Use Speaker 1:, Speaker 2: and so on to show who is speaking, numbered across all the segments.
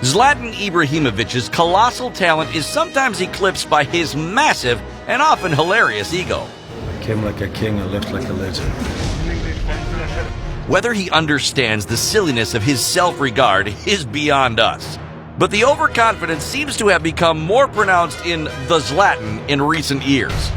Speaker 1: Zlatan Ibrahimovic's colossal talent is sometimes eclipsed by his massive and often hilarious ego.
Speaker 2: I came like a king and left like a legend.
Speaker 1: Whether he understands the silliness of his self-regard is beyond us. But the overconfidence seems to have become more pronounced in the Zlatan in recent years.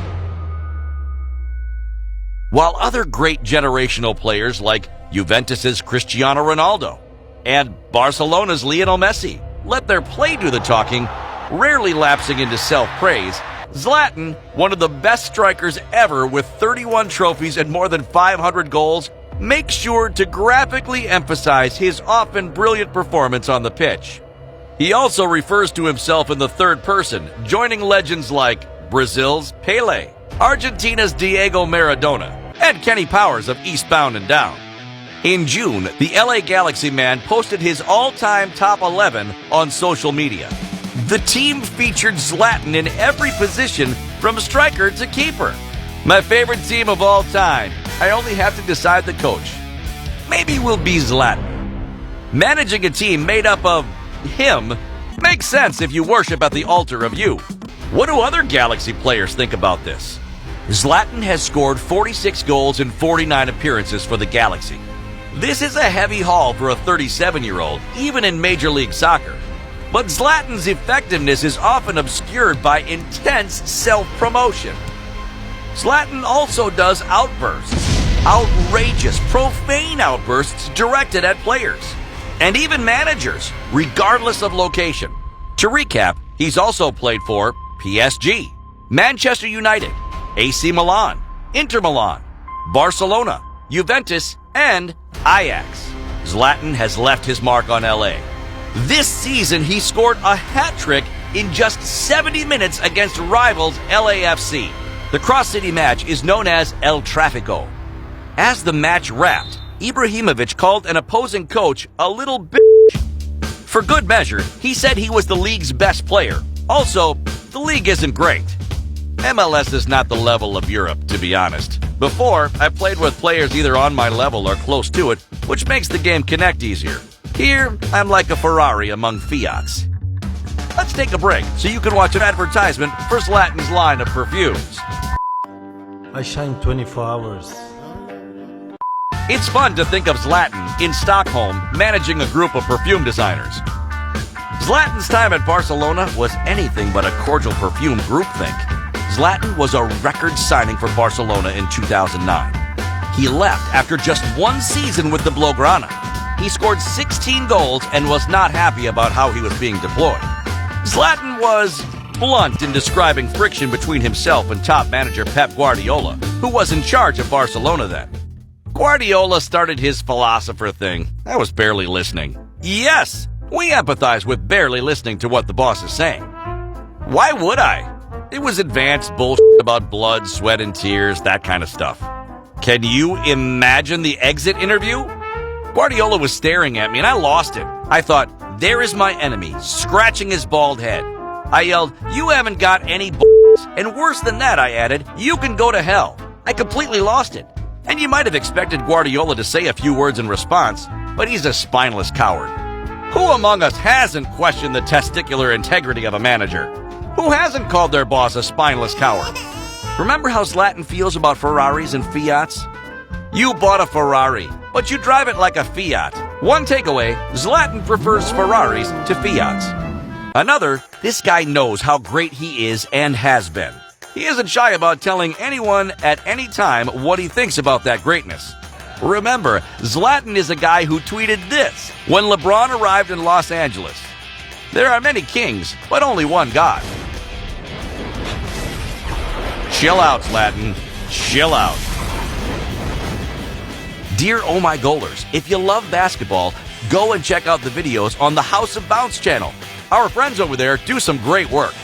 Speaker 1: While other great generational players like Juventus's Cristiano Ronaldo and Barcelona's Lionel Messi let their play do the talking, rarely lapsing into self-praise, Zlatan, one of the best strikers ever with 31 trophies and more than 500 goals, makes sure to graphically emphasize his often brilliant performance on the pitch. He also refers to himself in the third person, joining legends like Brazil's Pelé, Argentina's Diego Maradona, and Kenny Powers of Eastbound and Down. In June, the LA Galaxy man posted his all-time top 11 on social media. The team featured Zlatan in every position from striker to keeper. My favorite team of all time. I only have to decide the coach. Maybe we'll be Zlatan. Managing a team made up of him makes sense if you worship at the altar of you. What do other Galaxy players think about this? Zlatan has scored 46 goals in 49 appearances for the Galaxy. This is a heavy haul for a 37-year-old, even in Major League Soccer. But Zlatan's effectiveness is often obscured by intense self-promotion. Zlatan also does outbursts, outrageous, profane outbursts directed at players and even managers, regardless of location. To recap, he's also played for PSG, Manchester United, AC Milan, Inter Milan, Barcelona, Juventus, and Ajax. Zlatan has left his mark on LA. This season, he scored a hat trick in just 70 minutes against rivals LAFC. The cross-city match is known as El Tráfico. As the match wrapped, Ibrahimovic called an opposing coach a little bitch. For good measure, he said he was the league's best player. Also, the league isn't great. MLS is not the level of Europe, to be honest. Before, I played with players either on my level or close to it, which makes the game connect easier. Here, I'm like a Ferrari among Fiats. Let's take a break so you can watch an advertisement for Zlatan's line of perfumes.
Speaker 2: I shine 24 hours.
Speaker 1: It's fun to think of Zlatan in Stockholm managing a group of perfume designers. Zlatan's time at Barcelona was anything but a cordial perfume groupthink. Zlatan was a record signing for Barcelona in 2009. He left after just one season with the Blaugrana. He scored 16 goals and was not happy about how he was being deployed. Zlatan was blunt in describing friction between himself and top manager Pep Guardiola, who was in charge of Barcelona then. Guardiola started his philosopher thing. I was barely listening. Yes, we empathize with barely listening to what the boss is saying. Why would I? It was advanced bullshit about blood, sweat, and tears, that kind of stuff. Can you imagine the exit interview? Guardiola was staring at me and I lost it. I thought, there is my enemy, scratching his bald head. I yelled, you haven't got any balls. And worse than that, I added, you can go to hell. I completely lost it. And you might have expected Guardiola to say a few words in response, but he's a spineless coward. Who among us hasn't questioned the testicular integrity of a manager? Who hasn't called their boss a spineless coward? Remember how Zlatan feels about Ferraris and Fiats? You bought a Ferrari, but you drive it like a Fiat. One takeaway, Zlatan prefers Ferraris to Fiats. Another, this guy knows how great he is and has been. He isn't shy about telling anyone at any time what he thinks about that greatness. Remember, Zlatan is a guy who tweeted this when LeBron arrived in Los Angeles. There are many kings, but only one God. Chill out, Zlatan. Chill out. Dear Oh My Goalers, if you love basketball, go and check out the videos on the House of Bounce channel. Our friends over there do some great work.